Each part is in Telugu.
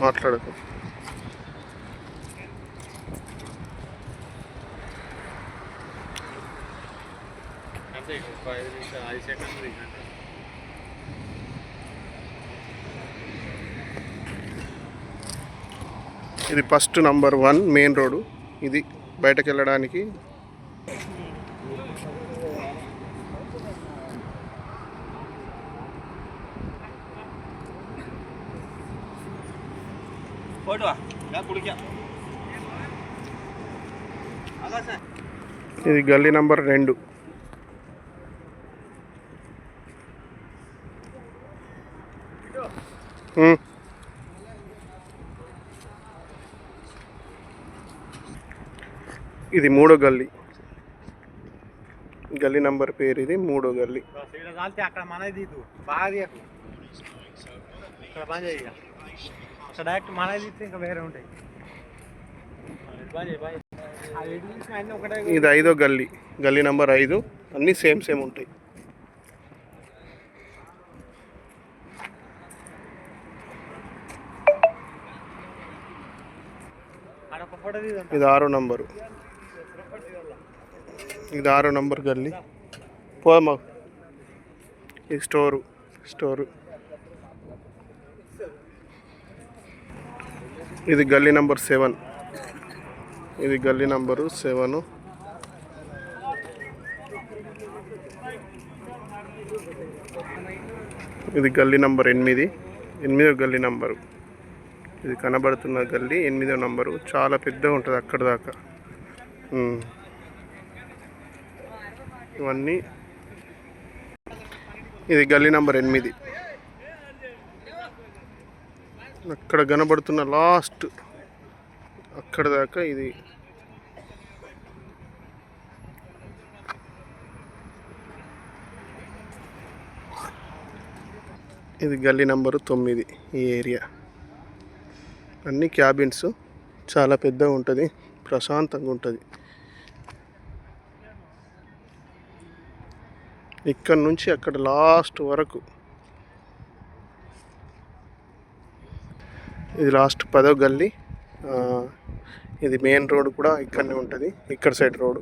మాట్లాడకు. ఇది ఫస్ట్ నంబర్ 1 మెయిన్ రోడ్డు. ఇది బయటకు వెళ్ళడానికి ఇది గల్లీ నంబర్ 2. ఇది 3వ గల్లీ. గల్లీ నంబర్ పేరు ఇది 3వ గల్లీ. అక్కడ మనది బాగా డైరెక్ట్ మనది ఇంకా వేరే ఉంటాయి. ఇది 5వ గల్లీ. గల్లీ నంబర్ 5. అన్నీ సేమ్ ఉంటాయి. ఇది 6వ నంబరు. ఇది 6వ నంబర్ గల్లీ. పోదమ్మా. ఇది స్టోరు. ఇది గల్లీ నంబర్ 7. ఇది గల్లీ నంబరు 7. ఇది గల్లీ నంబర్ 8. 8వ గల్లీ నంబరు. ఇది కనబడుతున్న గల్లీ 8వ నంబరు. చాలా పెద్దగా ఉంటుంది అక్కడ దాకా. ఇవన్నీ. ఇది గల్లీ నంబర్ 8. అక్కడ కనబడుతున్న లాస్ట్ అక్కడ దాకా ఇది. ఇది గల్లీ నంబరు 9. ఈ ఏరియా అన్ని క్యాబిన్స్. చాలా పెద్దగా ఉంటుంది, ప్రశాంతంగా ఉంటుంది. ఇక్కడ నుంచి అక్కడ లాస్ట్ వరకు. ఇది లాస్ట్ 10వ గల్లీ. ఇది మెయిన్ రోడ్ కూడా ఇక్కడనే ఉంటుంది. ఇక్కడ సైడ్ రోడ్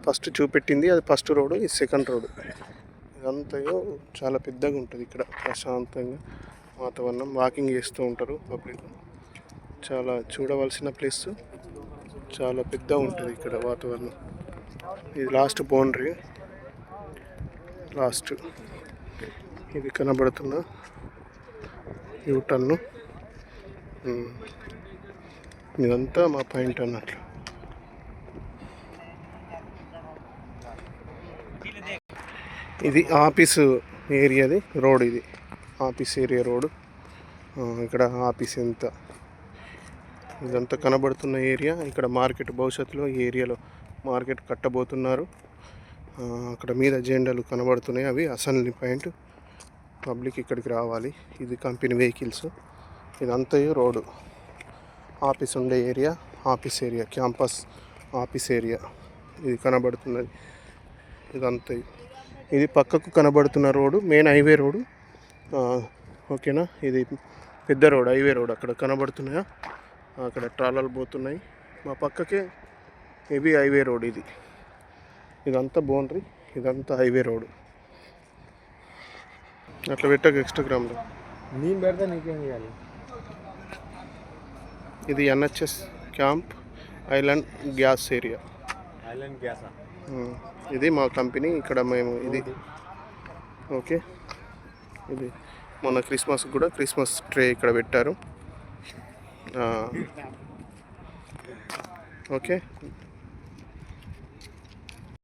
ఫస్ట్ చూపెట్టింది అది ఫస్ట్ రోడ్. ఇది సెకండ్ రోడ్. ఇదంతా చాలా పెద్దగా ఉంటుంది. ఇక్కడ ప్రశాంతంగా వాతావరణం. వాకింగ్ చేస్తూ ఉంటారు పబ్లిక్. చాలా చూడవలసిన ప్లేస్. చాలా పెద్దగా ఉంటుంది ఇక్కడ వాతావరణం. ఇది లాస్ట్ బౌండరీ. లాస్ట్ ఇది కనబడుతున్న యూటర్న్. ఇదంతా మా పాయింట్ అన్నట్లు. ఇది ఆఫీసు ఏరియాది రోడ్. ఇది ఆఫీస్ ఏరియా రోడ్. ఇక్కడ ఆఫీస్ ఎంత ఇదంతా కనబడుతున్న ఏరియా. ఇక్కడ మార్కెట్ భవిష్యత్తులో ఈ ఏరియాలో మార్కెట్ కట్టబోతున్నారు. అక్కడ మీద జెండాలు కనబడుతున్నాయి. అవి అసెంబ్లీ పాయింట్. పబ్లిక్ ఇక్కడికి రావాలి. ఇది కంపెనీ వెహికల్స్. ఇదంతా రోడ్డు. ఆఫీస్ ఉండే area. Office area campus office area ఇది కనబడుతున్నది. ఇదంతా ఇది పక్కకు కనబడుతున్న రోడ్డు మెయిన్ హైవే రోడ్డు. ఓకేనా. ఇది పెద్ద రోడ్, హైవే రోడ్. అక్కడ కనబడుతున్నాయా, అక్కడ ట్రాలాలు పోతున్నాయి. మా పక్కకే హెవీ హైవే రోడ్. ఇదంతా బౌండరీ. ఇదంతా హైవే రోడ్. అట్లా పెట్టక ఇన్స్టాగ్రామ్లో నేను పెడితే నీకేం చేయాలి. ఇది NHS camp island gas area. Island గ్యాసా? ఇది మా కంపెనీ. ఇక్కడ మేము ఇది ఓకే. ఇది మొన్న క్రిస్మస్ కూడా క్రిస్మస్ ట్రే ఇక్కడ పెట్టారు. ఓకే.